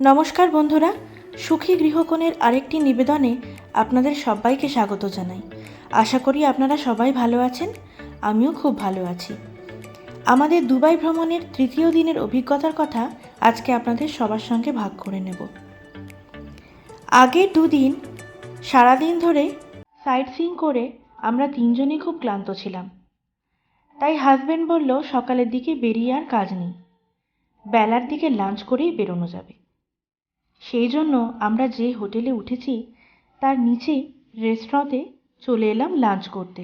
নমস্কার বন্ধুরা, সুখী গৃহকোণের আরেকটি নিবেদনে আপনাদের সবাইকে স্বাগত জানাই। আশা করি আপনারা সবাই ভালো আছেন। আমিও খুব ভালো আছি। আমাদের দুবাই ভ্রমণের তৃতীয় দিনের অভিজ্ঞতার কথা আজকে আপনাদের সবার সঙ্গে ভাগ করে নেব। আগের দুদিন সারাদিন ধরে সাইট সিইং করে আমরা তিনজনই খুব ক্লান্ত ছিলাম। তাই হাজব্যান্ড বলল সকালের দিকে বেরিয়ে আর কাজ নেই, বেলার দিকে লাঞ্চ করেই বেরোনো যাবে। সেই জন্য আমরা যে হোটেলে উঠেছি তার নিচেই রেস্টুরেন্টে চলে এলাম লাঞ্চ করতে।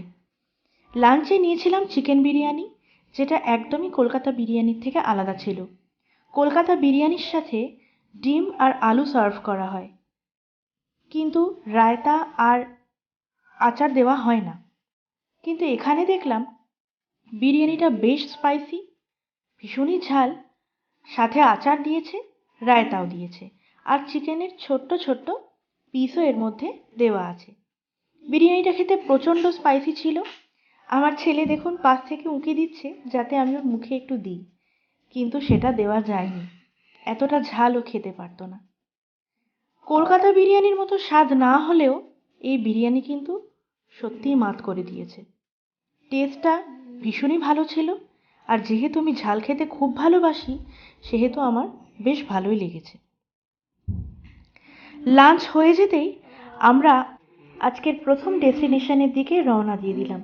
লাঞ্চে নিয়েছিলাম চিকেন বিরিয়ানি, যেটা একদমই কলকাতা বিরিয়ানির থেকে আলাদা ছিল। কলকাতা বিরিয়ানির সাথে ডিম আর আলু সার্ভ করা হয়, কিন্তু রায়তা আর আচার দেওয়া হয় না। কিন্তু এখানে দেখলাম বিরিয়ানিটা বেশ স্পাইসি, ভীষণই ঝাল, সাথে আচার দিয়েছে, রায়তাও দিয়েছে, আর চিকেনের ছোট্ট ছোট্ট পিসও এর মধ্যে দেওয়া আছে। বিরিয়ানিটা খেতে প্রচণ্ড স্পাইসি ছিল। আমার ছেলে দেখুন পাশ থেকে উঁকি দিচ্ছে যাতে আমি ওর মুখে একটু দিই, কিন্তু সেটা দেওয়া যায়নি, এতটা ঝালও খেতে পারতো না। কলকাতা বিরিয়ানির মতো স্বাদ না হলেও এই বিরিয়ানি কিন্তু সত্যিই মাত করে দিয়েছে। টেস্টটা ভীষণই ভালো ছিল, আর যেহেতু আমি ঝাল খেতে খুব ভালোবাসি সেহেতু আমার বেশ ভালোই লেগেছে। লাঞ্চ হয়ে যেতেই আমরা আজকের প্রথম ডেস্টিনেশনের দিকে রওনা দিয়ে দিলাম।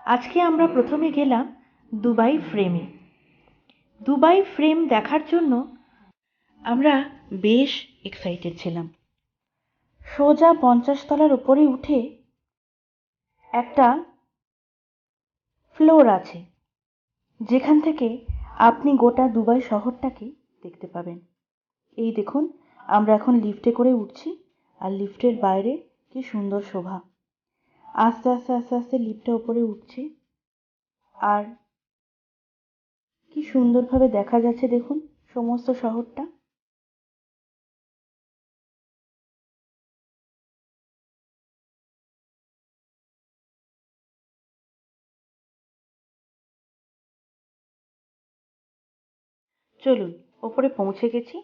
আজকে আমরা প্রথমে গেলাম দুবাই ফ্রেমে। দুবাই ফ্রেম দেখার জন্য আমরা বেশ এক্সাইটেড ছিলাম। সোজা 50 তলার উপরে উঠে একটা ফ্লোর আছে, যেখান থেকে আপনি গোটা দুবাই শহরটাকে দেখতে পাবেন। এই দেখুন, আমরা এখন লিফটে করে উঠছি, আর লিফটের বাইরে কি সুন্দর শোভা। আস্তে আস্তে আস্তে আস্তে লিফটটা উপরে উঠছে, আর কি সুন্দরভাবে দেখা যাচ্ছে দেখুন সমস্ত শহরটা। চলুন, ওপরে পৌঁছে গেছি,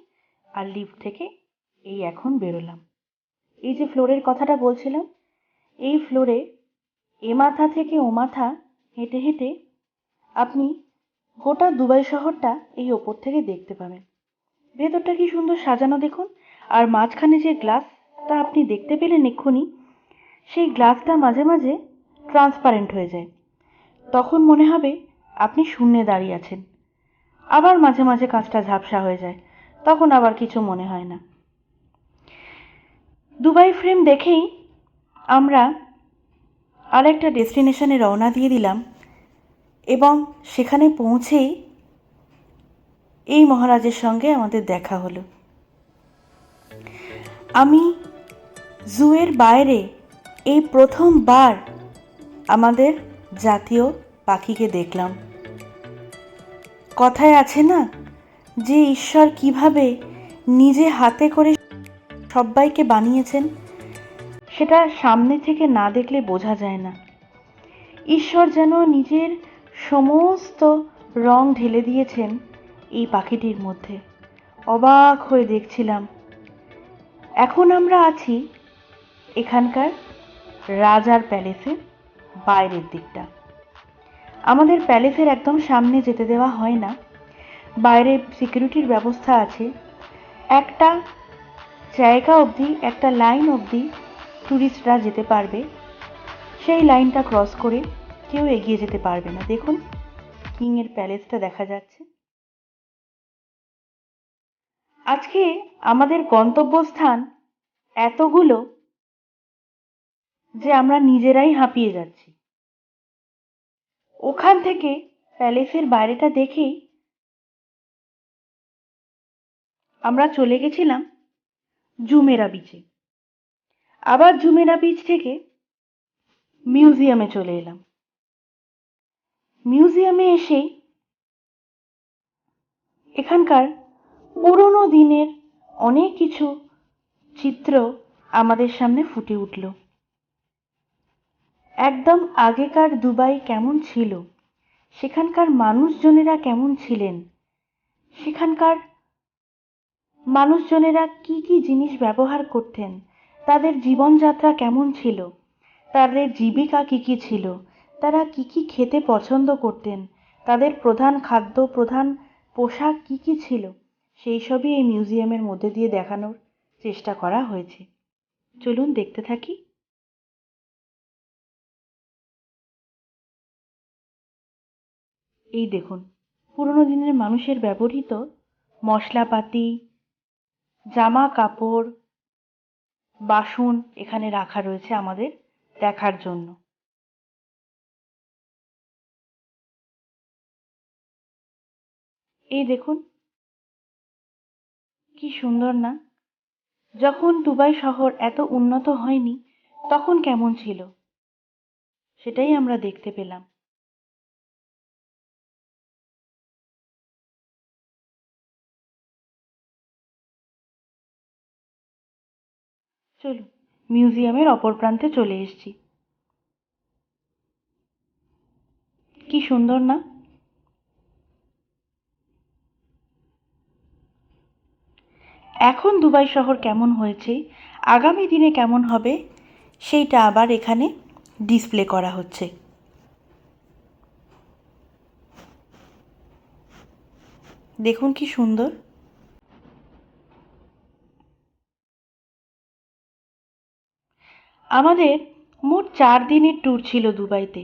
আর লিফট থেকে এই এখন বেরোলাম। এই যে ফ্লোরের কথাটা বলছিলাম, এই ফ্লোরে এ মাথা থেকে ও মাথা হেঁটে হেঁটে আপনি গোটা দুবাই শহরটা এই ওপর থেকে দেখতে পাবেন। ভেতরটা কি সুন্দর সাজানো দেখুন, আর মাঝখানে যে গ্লাসটা আপনি দেখতে পেলেন এক্ষুনি, সেই গ্লাসটা মাঝে মাঝে ট্রান্সপারেন্ট হয়ে যায়। তখন মনে হবে আপনি শূন্যে দাঁড়িয়ে আছেন। আবার মাঝে মাঝে কাঁচটা ঝাপসা হয়ে যায়, তখন আবার কিছু মনে হয় না। দুবাই ফ্রেম দেখেই আমরা আরেকটা ডেস্টিনেশনে রওনা দিয়ে দিলাম, এবং সেখানে পৌঁছেই এই মহারাজের সঙ্গে আমাদের দেখা হলো। আমি জুয়ের বাইরে এই প্রথমবার আমাদের জাতীয় পাখিকে দেখলাম। কথায় আছে না, যে ঈশ্বর কিভাবে নিজে হাতে করে সবাইকে বানিয়েছেন, সেটা সামনে থেকে না দেখলে বোঝা যায় না। ঈশ্বর যেন নিজের সমস্ত রং ঢেলে দিয়েছেন এই পাখিটির মধ্যে। অবাক হয়ে দেখছিলাম। এখন আমরা আছি এখানকার রাজার প্যালেসের বাইরের দিকটা। আমাদের প্যালেসের একদম সামনে যেতে দেওয়া হয় না, বাইরে সিকিউরিটির ব্যবস্থা আছে। একটা জায়গা অবধি, একটা লাইন অবধি ট্যুরিস্টরা যেতে পারবে, সেই লাইনটা ক্রস করে কেউ এগিয়ে যেতে পারবে না। দেখুন, কিংয়ের প্যালেসটা দেখা যাচ্ছে। আজকে আমাদের গন্তব্যস্থান এতগুলো যে আমরা নিজেরাই হাঁপিয়ে যাচ্ছি। ওখান থেকে প্যালেসের বাইরেটা দেখেই আমরা চলে গেছিলাম জুমেরা বিচে। আবার জুমেরা বিচ থেকে মিউজিয়ামে চলে এলাম। মিউজিয়ামে এসেই এখানকার পুরনো দিনের অনেক কিছু চিত্র আমাদের সামনে ফুটে উঠল। একদম আগেকার দুবাই কেমন ছিল, সেখানকার মানুষজনেরা কেমন ছিলেন, সেখানকার মানুষজনেরা কি কি জিনিস ব্যবহার করতেন, তাদের জীবনযাত্রা কেমন ছিল, তাদের জীবিকা কি কি ছিল, তারা কি কি খেতে পছন্দ করতেন, তাদের প্রধান খাদ্য, প্রধান পোশাক কি কি ছিল, সেই সবই এই মিউজিয়ামের মধ্যে দিয়ে দেখানোর চেষ্টা করা হয়েছে। চলুন দেখতে থাকি। এই দেখুন, পুরোনো দিনের মানুষের ব্যবহৃত মশলাপাতি, জামা কাপড়, বাসন এখানে রাখা রয়েছে আমাদের দেখার জন্য। এই দেখুন, কি সুন্দর না? যখন দুবাই শহর এত উন্নত হয়নি তখন কেমন ছিল, সেটাই আমরা দেখতে পেলাম। চলুন, মিউজিয়ামের অপর প্রান্তে চলে এসেছি। কি সুন্দর না? এখন দুবাই শহর কেমন হয়েছে, আগামী দিনে কেমন হবে, সেইটা আবার এখানে ডিসপ্লে করা হচ্ছে। দেখুন কি সুন্দর। আমাদের মোট 4 দিনের ট্যুর ছিল দুবাইতে,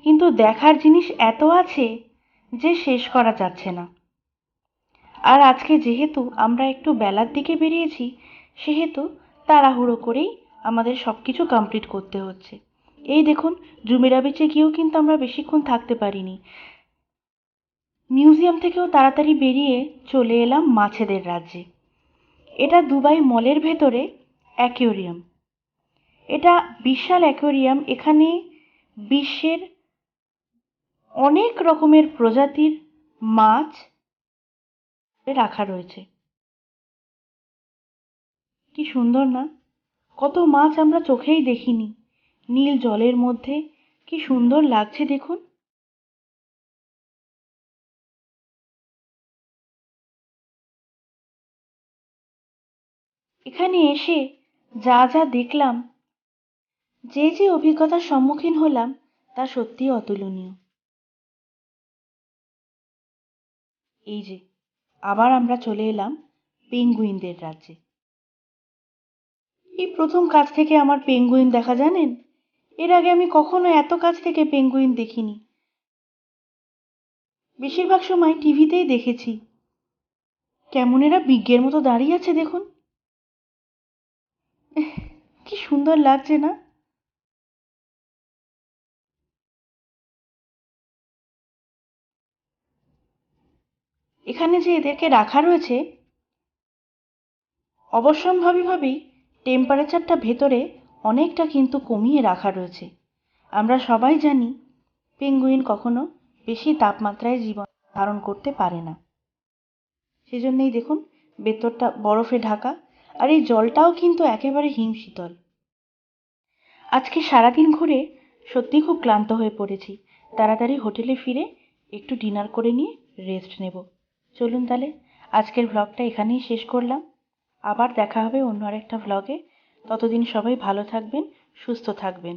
কিন্তু দেখার জিনিস এত আছে যে শেষ করা যাচ্ছে না। আর আজকে যেহেতু আমরা একটু বেলার দিকে বেরিয়েছি, সেহেতু তাড়াহুড়ো করেই আমাদের সব কিছু কমপ্লিট করতে হচ্ছে। এই দেখুন, জুমেরা বিচে গিয়েও কিন্তু আমরা বেশিক্ষণ থাকতে পারিনি। মিউজিয়াম থেকেও তাড়াতাড়ি বেরিয়ে চলে এলাম মাছেদের রাজ্যে। এটা দুবাই মলের ভেতরে অ্যাকোয়ারিয়াম। এটা বিশাল অ্যাকোয়ারিয়াম। এখানে বিশ্বের অনেক রকমের প্রজাতির মাছ রাখা রয়েছে। কি সুন্দর না? কত মাছ আমরা চোখেই দেখিনি। নীল জলের মধ্যে কি সুন্দর লাগছে দেখুন। এখানে এসে যা যা দেখলাম, যে যে অভিজ্ঞতার সম্মুখীন হলাম, তা সত্যিই অতুলনীয়। এই যে আবার আমরা চলে এলাম পেঙ্গুইনদের রাজ্যে। এই প্রথম কাছ থেকে আমার পেঙ্গুইন দেখা, জানেন? এর আগে আমি কখনো এত কাছ থেকে পেঙ্গুইন দেখিনি। বেশিরভাগ সময় টিভিতেই দেখেছি। কেমন এরা বিজ্ঞের মতো দাঁড়িয়ে আছে দেখুন। কি সুন্দর লাগছে না? এখানে যে এদেরকে রাখা রয়েছে, অবশ্যম্ভাবীভাবেই টেম্পারেচারটা ভেতরে অনেকটা কিন্তু কমিয়ে রাখা রয়েছে। আমরা সবাই জানি পেঙ্গুইন কখনো বেশি তাপমাত্রায় জীবন ধারণ করতে পারে না। সেজন্যই দেখুন ভেতরটা বরফে ঢাকা, আর এই জলটাও কিন্তু একেবারে হিমশীতল। আজকে সারাদিন ঘুরে সত্যি খুব ক্লান্ত হয়ে পড়েছি। তাড়াতাড়ি হোটেলে ফিরে একটু ডিনার করে নিয়ে রেস্ট নেব। চলুন তাহলে আজকের ভ্লগটা এখানেই শেষ করলাম। আবার দেখা হবে অন্য আরেকটা ভ্লগে। ততদিন সবাই ভালো থাকবেন, সুস্থ থাকবেন।